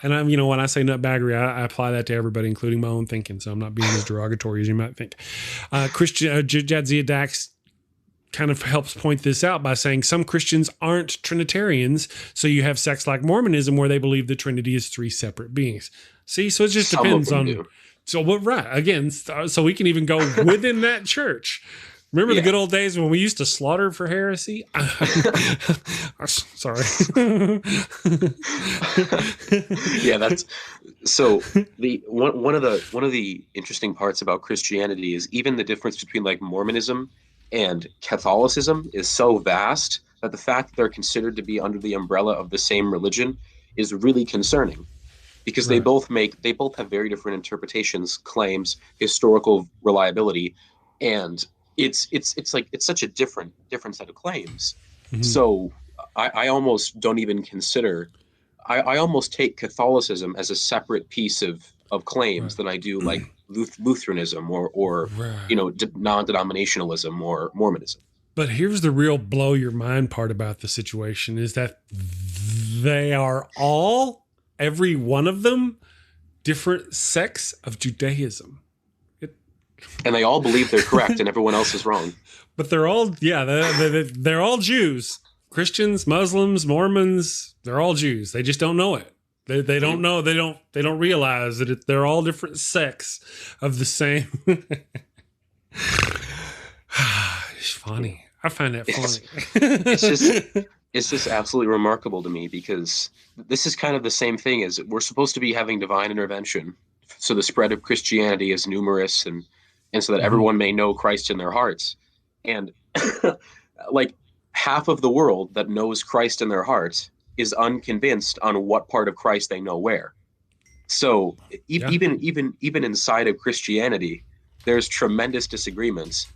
I'm, when I say nutbaggery, I apply that to everybody, including my own thinking. So I'm not being as derogatory as you might think. Jadzia Dax kind of helps point this out by saying some Christians aren't Trinitarians, so you have sects like Mormonism where they believe the Trinity is three separate beings. See, so it just depends on. Do. So what? Right again, so we can even go within that church. Remember the good old days when we used to slaughter for heresy? Sorry. Yeah, that's so. One of the interesting parts about Christianity is even the difference between like Mormonism and Catholicism is so vast that the fact that they're considered to be under the umbrella of the same religion is really concerning, because they both have very different interpretations, claims, historical reliability, and it's such a different set of claims. Mm-hmm. So I almost don't even consider. I almost take Catholicism as a separate piece of claims than I do like Lutheranism or non-denominationalism or Mormonism. But here's the real blow your mind part about the situation is that they are every one of them, different sects of Judaism. And they all believe they're correct and everyone else is wrong. But they're all, they're all Jews. Christians, Muslims, Mormons, they're all Jews. They just don't know it. They don't know. They don't realize that they're all different sects of the same. It's funny. I find that funny. It's just absolutely remarkable to me, because this is kind of the same thing as we're supposed to be having divine intervention. So the spread of Christianity is numerous and so that everyone may know Christ in their hearts. And like half of the world that knows Christ in their hearts is unconvinced on what part of Christ they know where. So even inside of Christianity, there's tremendous disagreements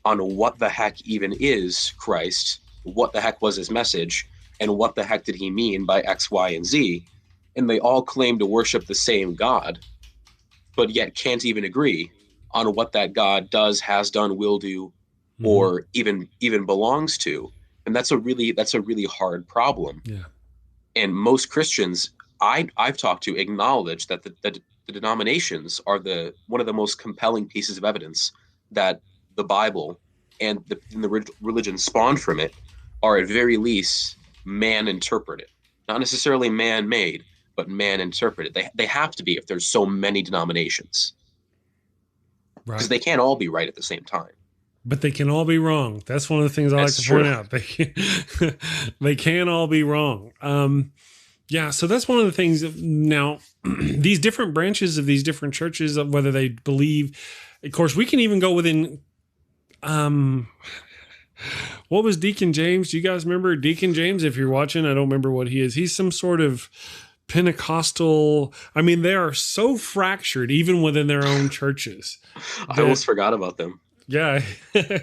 on what the heck even is Christ, what the heck was his message, and what the heck did he mean by X, Y, and Z. And they all claim to worship the same God, but yet can't even agree on what that God does, has done, will do, or even belongs to. And that's a really hard problem. Yeah. And most Christians I've talked to acknowledge that the denominations are one of the most compelling pieces of evidence that the Bible and the religion spawned from it are at very least man interpreted, not necessarily man made, but man interpreted. They have to be if there's so many denominations, because they can't all be right at the same time. But they can all be wrong. That's one of the things I like to point out. They can all be wrong. Yeah, so that's one of the things. Now, these different branches of these different churches, of whether they believe, of course, we can even go within. What was Deacon James? Do you guys remember Deacon James? If you're watching, I don't remember what he is. He's some sort of Pentecostal. I mean, they are so fractured even within their own churches. I almost forgot about them. Yeah.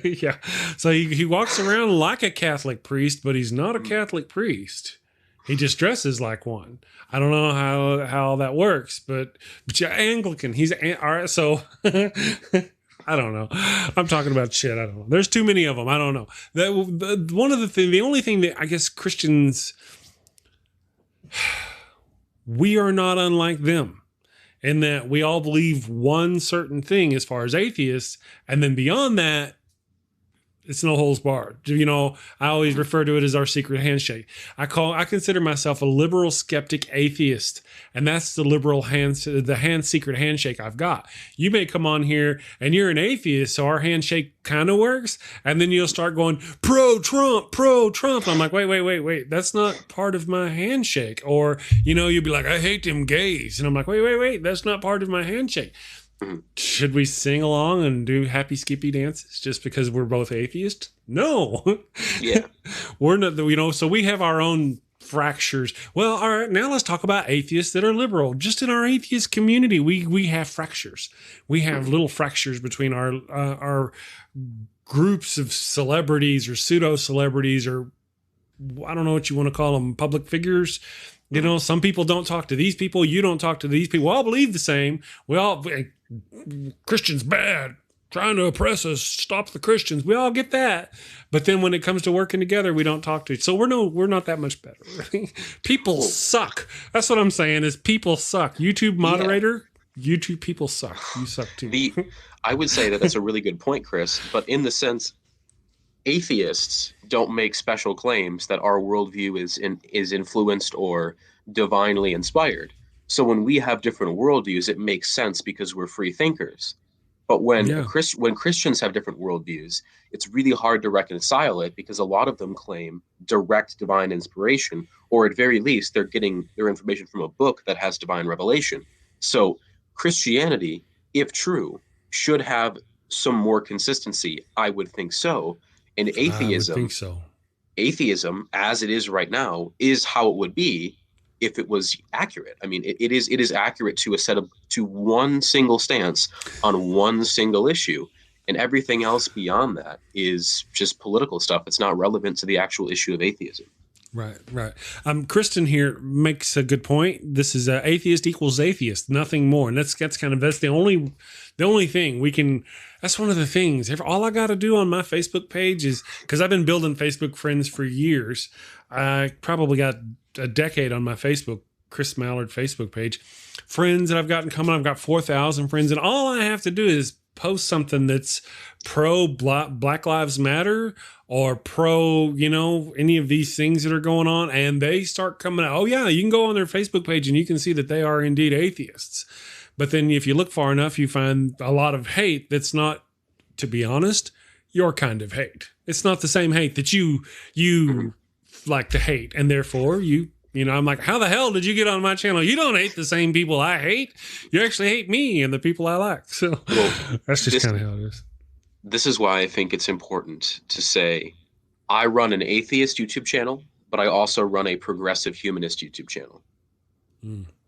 Yeah. So he walks around like a Catholic priest, but he's not a Catholic priest. He just dresses like one. I don't know how that works, but yeah, Anglican. He's all right. So I don't know. I'm talking about shit. I don't know. There's too many of them. I don't know. The only thing that I guess Christians, we are not unlike them in that we all believe one certain thing as far as atheists, and then beyond that, it's no holds barred. You know, I always refer to it as our secret handshake. I consider myself a liberal skeptic atheist, and that's the secret handshake I've got. You may come on here and you're an atheist, so our handshake kind of works, and then you'll start going pro-Trump. And I'm like, wait, that's not part of my handshake. Or, you know, you'll be like, I hate them gays, and I'm like, wait, that's not part of my handshake. Should we sing along and do happy skippy dances just because we're both atheists? No. Yeah. We're not, you know, so we have our own fractures. Well, all right, now let's talk about atheists that are liberal. Just in our atheist community, we have fractures. We have little fractures between our groups of celebrities or pseudo-celebrities, or I don't know what you want to call them, public figures. You know, some people don't talk to these people. You don't talk to these people. We all believe the same. Christians bad, trying to oppress us, stop the Christians. We all get that. But then when it comes to working together, we don't talk to each other. So we're not that much better. People suck. That's what I'm saying is people suck. YouTube moderator, YouTube people suck. You suck too. I would say that's a really good point, Chris. But in the sense, atheists don't make special claims that our worldview is influenced or divinely inspired. So when we have different worldviews, it makes sense because we're free thinkers. But when Christians have different worldviews, it's really hard to reconcile it because a lot of them claim direct divine inspiration, or at very least, they're getting their information from a book that has divine revelation. So Christianity, if true, should have some more consistency. I would think so. And atheism, as it is right now, is how it would be if it was accurate. I mean, it is accurate to one single stance on one single issue, and everything else beyond that is just political stuff. It's not relevant to the actual issue of atheism. Right. Kristin here makes a good point. This is atheist equals atheist, nothing more. And that's the only thing we can. That's one of the things. All I got to do on my Facebook page is, because I've been building Facebook friends for years. I probably got a decade on my Facebook, Chris Mallard Facebook page. friends that I've got in common. I've got 4,000 friends, and all I have to do is post something that's pro Black Lives Matter or pro, any of these things that are going on, and they start coming out. Oh yeah, you can go on their Facebook page and you can see that they are indeed atheists. But then if you look far enough, you find a lot of hate that's not, to be honest, your kind of hate. It's not the same hate that you like to hate, and therefore I'm like, how the hell did you get on my channel? You don't hate the same people I hate. You actually hate me and the people I like. So that's just kind of how it is. This is why I think it's important to say I run an atheist YouTube channel, but I also run a progressive humanist YouTube channel.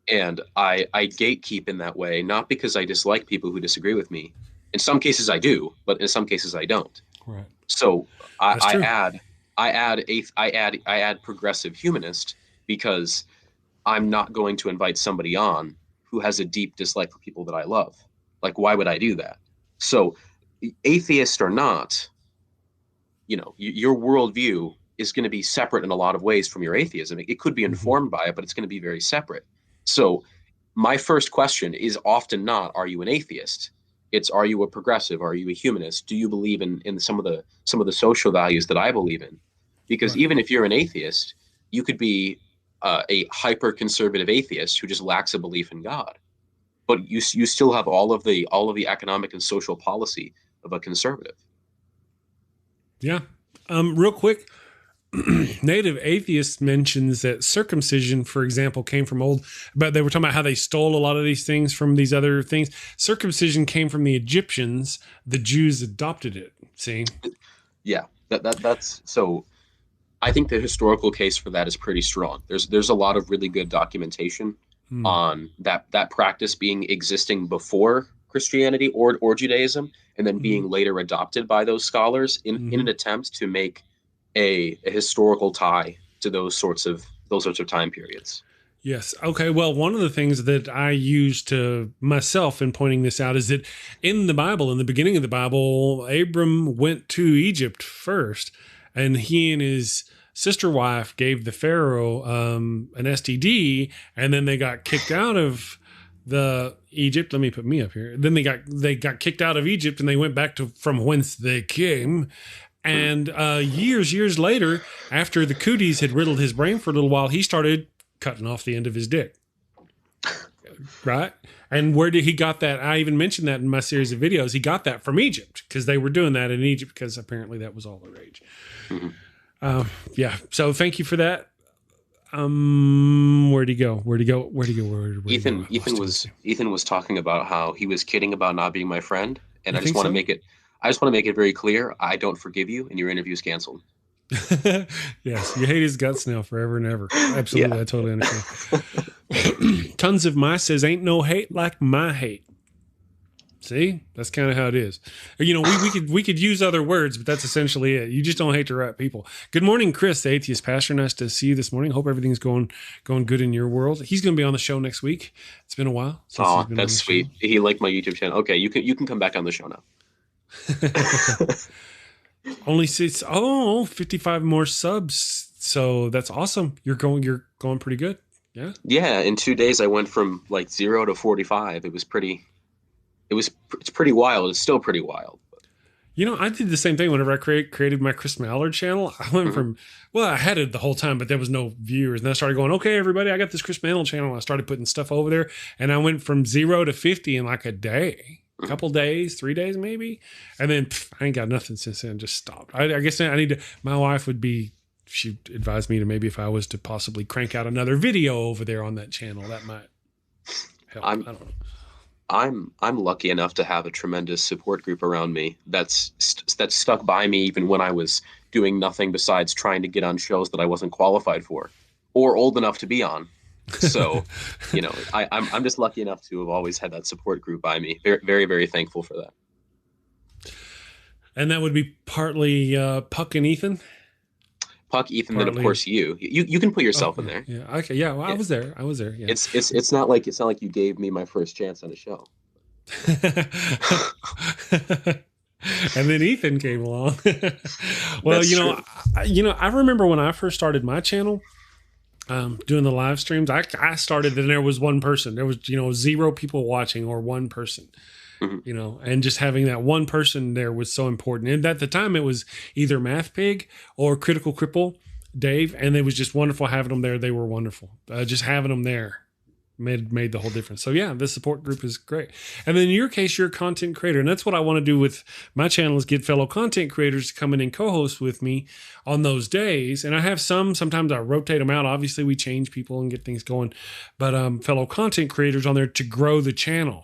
And I gatekeep in that way, not because I dislike people who disagree with me. In some cases I do, but in some cases I don't. Right. So I add progressive humanist because I'm not going to invite somebody on who has a deep dislike for people that I love. Like, why would I do that? So atheist or not, your worldview is going to be separate in a lot of ways from your atheism. It could be informed by it, but it's going to be very separate. So my first question is often not, are you an atheist? It's, are you a progressive? Are you a humanist? Do you believe in some of the social values that I believe in? Because even if you're an atheist, you could be a hyper conservative atheist who just lacks a belief in God, but you still have all of the economic and social policy of a conservative. Yeah. Real quick, Native Atheist mentions that circumcision, for example, came from but they were talking about how they stole a lot of these things from these other things. Circumcision came from the Egyptians. The Jews adopted it. See? Yeah, that's so. I think the historical case for that is pretty strong. There's a lot of really good documentation on that practice existing before Christianity or Judaism, and then being later adopted by those scholars in an attempt to make a historical tie to those sorts of time periods. Yes. Okay. Well, one of the things that I use to myself in pointing this out is that in the Bible, in the beginning of the Bible, Abram went to Egypt first, and he and his sister wife gave the Pharaoh an STD, and then they got kicked out of the Egypt. Let me put me up here. Then they got kicked out of Egypt, and they went back to from whence they came. And years later, after the cooties had riddled his brain for a little while, he started cutting off the end of his dick. Right? And where did he got that? I even mentioned that in my series of videos. He got that from Egypt, because they were doing that in Egypt, because apparently that was all the rage. Yeah. So thank you for that. Where'd he go? Ethan was talking about how he was kidding about not being my friend, and I just want to make it very clear, I don't forgive you, and your interview is canceled. Yes, you hate his guts now forever and ever. Absolutely, yeah. I totally understand. Tons of My says, ain't no hate like my hate. See, that's kind of how it is. We could use other words, but that's essentially it. You just don't hate the right people. Good morning, Chris, the atheist pastor. Nice to see you this morning. Hope everything's going good in your world. He's going to be on the show next week. It's been a while. Oh, that's sweet. He liked my YouTube channel. Okay, you can come back on the show now. Only 55 more subs. So that's awesome. You're going pretty good. Yeah. Yeah. In 2 days, I went from like 0 to 45. It's pretty wild. It's still pretty wild. I did the same thing whenever I created my Chris Mallard channel. I went from, I had it the whole time, but there was no viewers. And I started going, okay, everybody, I got this Chris Mallard channel. And I started putting stuff over there, and I went from 0 to 50 in like a day. A couple days, 3 days maybe, and then I ain't got nothing since then. Just stopped. I guess I need to. My wife she advised me to maybe if I was to possibly crank out another video over there on that channel, that might help. I don't know. I'm lucky enough to have a tremendous support group around me that's stuck by me even when I was doing nothing besides trying to get on shows that I wasn't qualified for or old enough to be on. So, I'm just lucky enough to have always had that support group by me. Very, very, very thankful for that. And that would be partly Puck and Ethan? Puck, Ethan, partly. Then of course you can put yourself in there. Yeah. Okay. Yeah. Well, yeah. I was there. Yeah. It's not like you gave me my first chance on a show. And then Ethan came along. Well, I remember when I first started my channel, doing the live streams. I started and there was one person. There was, 0 people watching or one person. And just having that one person there was so important. And at the time, it was either Math Pig or Critical Cripple Dave, and it was just wonderful having them there. They were wonderful. Just having them there made the whole difference. So yeah, this support group is great. And then in your case, you're a content creator, and that's what I want to do with my channel is get fellow content creators to come in and co-host with me on those days. And I have sometimes I rotate them out. Obviously, we change people and get things going, but fellow content creators on there to grow the channel,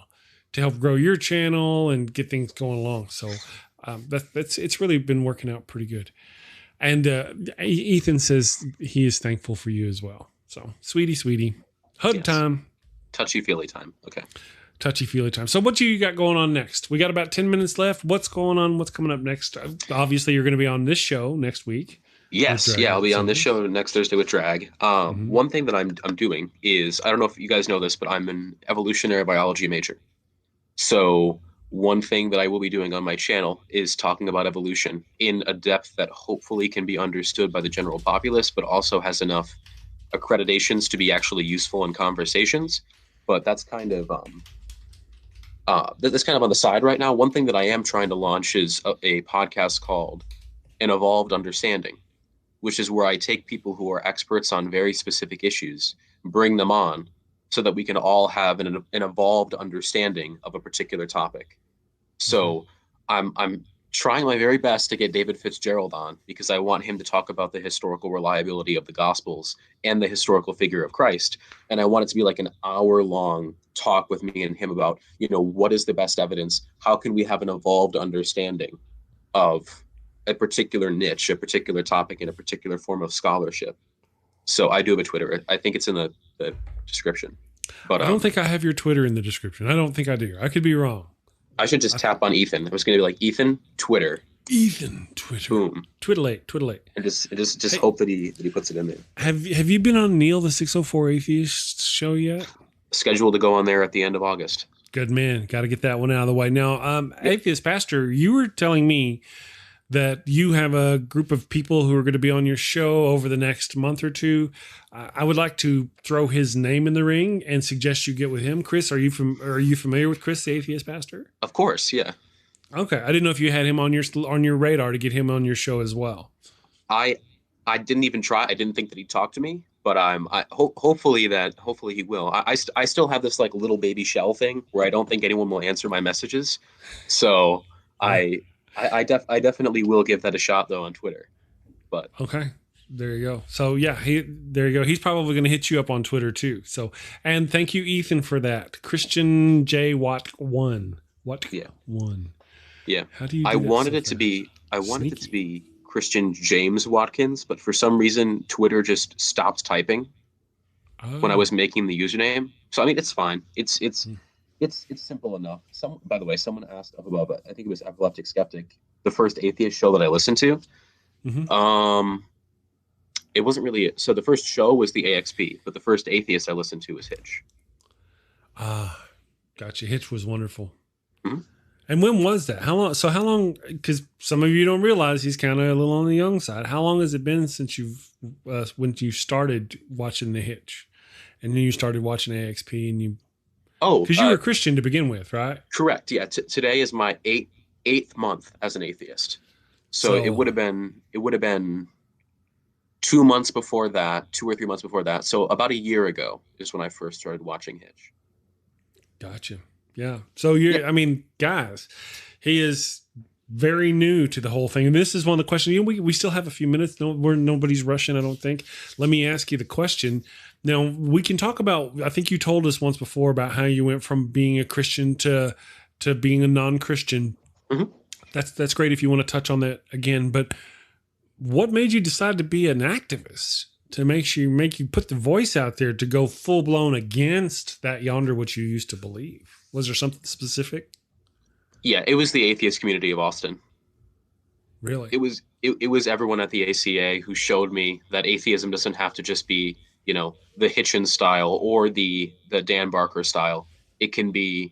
to help grow your channel and get things going along. So it's really been working out pretty good. And Ethan says he is thankful for you as well. So sweetie, hug time. Touchy-feely time. Okay. Touchy-feely time. So what you got going on next? We got about 10 minutes left. What's going on? What's coming up next? Obviously, you're going to be on this show next week. Yes. Yeah, I'll be on this show next Thursday with Drag. One thing that I'm doing is, I don't know if you guys know this, but I'm an evolutionary biology major. So one thing that I will be doing on my channel is talking about evolution in a depth that hopefully can be understood by the general populace, but also has enough accreditations to be actually useful in conversations. But that's kind of that's kind of on the side right now. One thing that I am trying to launch is a podcast called An Evolved Understanding, which is where I take people who are experts on very specific issues, bring them on, so that we can all have an evolved understanding of a particular topic. So I'm trying my very best to get David Fitzgerald on, because I want him to talk about the historical reliability of the Gospels and the historical figure of Christ. And I want it to be like an hour-long talk with me and him about, what is the best evidence? How can we have an evolved understanding of a particular niche, a particular topic, in a particular form of scholarship? So I do have a Twitter. I think it's in the description. But I don't think I have your Twitter in the description. I don't think I do. I could be wrong. I should just tap on Ethan. I was going to be like, Ethan, Twitter. Ethan, Twitter. Boom. Twiddlate. And just hope that he puts it in there. Have you been on Neil the 604 Atheist show yet? Scheduled to go on there at the end of August. Good man. Got to get that one out of the way. Now, Atheist Pastor, you were telling me that you have a group of people who are going to be on your show over the next month or two. I would like to throw his name in the ring and suggest you get with him. Chris, are you familiar with Chris, the Atheist Pastor? Of course, yeah. Okay, I didn't know if you had him on your radar to get him on your show as well. I didn't even try. I didn't think that he'd talk to me, but hopefully he will. I still have this like little baby shell thing where I don't think anyone will answer my messages. So I definitely will give that a shot though on Twitter. But okay, there you go. So yeah, there you go. He's probably going to hit you up on Twitter too. So, and thank you, Ethan, for that. Christian J. Watt 1. Yeah. 1. Yeah. How do you? I wanted it to be Christian James Watkins, but for some reason Twitter just stopped typing when I was making the username. So I mean, it's fine. It's simple enough. By the way, someone asked up above, I think it was Epileptic Skeptic, the first atheist show that I listened to. It wasn't really so the first show was the AXP, but the first atheist I listened to was Hitch. Gotcha. Hitch was wonderful. And when was that? How long? Because some of you don't realize he's kind of a little on the young side. How long has it been since when you started watching the Hitch, and then you started watching AXP, and you? Oh, because you were a Christian to begin with, right? Correct. Yeah. Today is my eighth month as an atheist. So it would have been 2 months before that, 2 or 3 months before that. So about a year ago is when I first started watching Hitch. Gotcha. Yeah. So I mean, guys, he is very new to the whole thing. And this is one of the questions, we still have a few minutes. Nobody's rushing, I don't think. Let me ask you the question. Now we can talk about, I think you told us once before about how you went from being a Christian to being a non-Christian. That's great if you want to touch on that again, but what made you decide to be an activist, to make you put the voice out there to go full blown against that yonder, what you used to believe? Was there something specific? Yeah, it was the atheist community of Austin. Really? It was everyone at the ACA who showed me that atheism doesn't have to just be, the Hitchens style or the Dan Barker style. It can be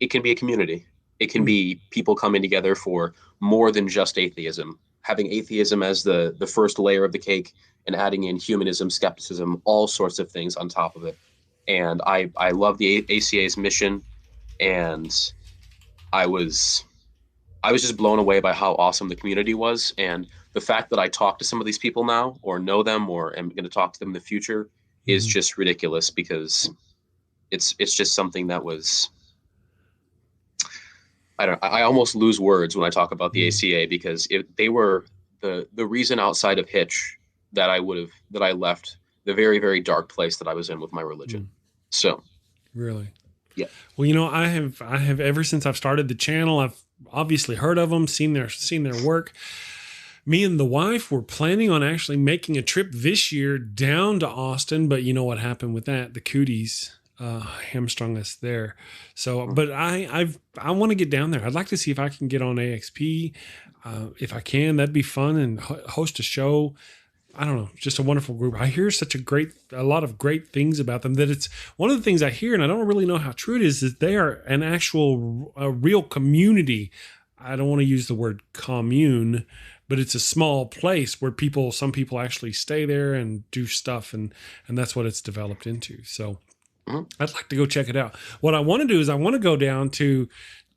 a community. It can be people coming together for more than just atheism. Having atheism as the first layer of the cake and adding in humanism, skepticism, all sorts of things on top of it. And I love the ACA's mission, and I was just blown away by how awesome the community was. And the fact that I talk to some of these people now, or know them, or am going to talk to them in the future, is just ridiculous, because it's just something that was, I almost lose words when I talk about the ACA, because they were the reason outside of Hitch that I left the very, very dark place that I was in with my religion. So really, yeah. Well, you know, I have ever since I've started the channel, I've obviously heard of them, seen their work. Me and the wife were planning on actually making a trip this year down to Austin, but you know what happened with that? The cooties hamstrung us there. So, but I want to get down there. I'd like to see if I can get on AXP. If I can, that'd be fun, and host a show. I don't know, just a wonderful group. I hear a lot of great things about them. That it's one of the things I hear, and I don't really know how true it is that they are an actual, a real community. I don't want to use the word commune, but it's a small place where some people actually stay there and do stuff, and that's what it's developed into. So I'd like to go check it out. What I want to do is I want to go down to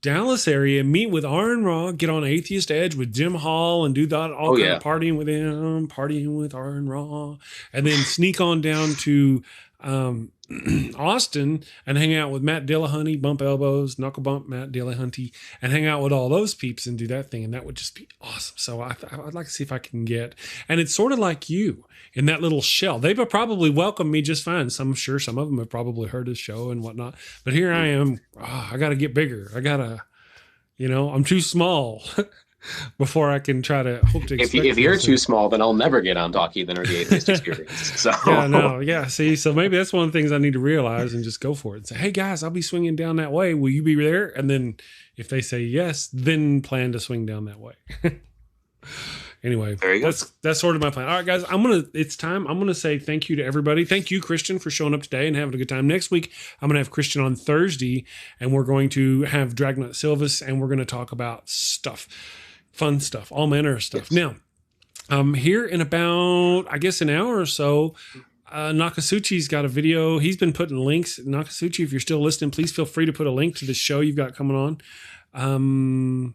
Dallas area, meet with Aaron Raw, get on Atheist Edge with Jim Hall, and do that all kind of partying with him, partying with Aaron Raw, and then sneak on down to Austin and hang out with Matt Dillahunty, bump elbows, knuckle bump Matt Dillahunty, and hang out with all those peeps and do that thing, and that would just be awesome. So I'd like to see if I can get, and it's sort of like you in that little shell. They would probably welcome me just fine. I'm sure some of them have probably heard this show and whatnot, but here I am. I got to get bigger. I'm too small before I can try to hope to. If you're too small, then I'll never get on Talk Heathen or the Atheist Experience. So. See, so maybe that's one of the things I need to realize and just go for it and say, hey guys, I'll be swinging down that way. Will you be there? And then if they say yes, then plan to swing down that way. Anyway, there you go. That's sort of my plan. All right, guys, it's time. I'm going to say thank you to everybody. Thank you, Kristin, for showing up today and having a good time. Next week, I'm going to have Kristin on Thursday, and we're going to have Dragnut Silvis, and we're going to talk about fun stuff, all manner of stuff. Yes. Now, here in about, I guess, an hour or so, Nakasuchi's got a video. He's been putting links. Nakasuchi, if you're still listening, please feel free to put a link to the show you've got coming on.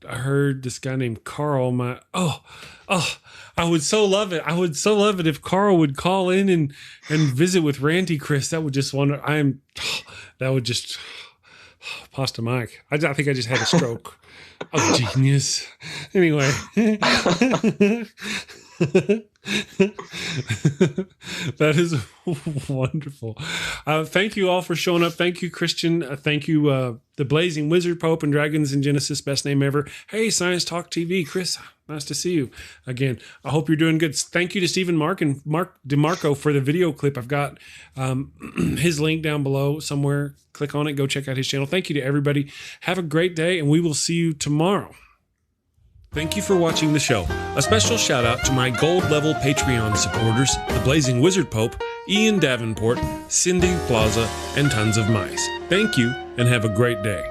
I heard this guy named Carl. I would so love it. I would so love it if Carl would call in and visit with Randy Chris. That would just pasta Mike. I think I just had a stroke of genius. Anyway. That is wonderful. Thank you all for showing up. Thank you, Kristin. Thank you, the Blazing Wizard Pope and Dragons in Genesis, best name ever. Hey, Science Talk TV, Chris, nice to see you again. I hope you're doing good. Thank you to Stephen Mark and Mark DeMarco for the video clip. I've got his link down below somewhere. Click on it. Go check out his channel. Thank you to everybody. Have a great day, and we will see you tomorrow. Thank you for watching the show. A special shout out to my gold level Patreon supporters, the Blazing Wizard Pope, Ian Davenport, Cindy PLAZA, and tons of mice. Thank you, and have a great day.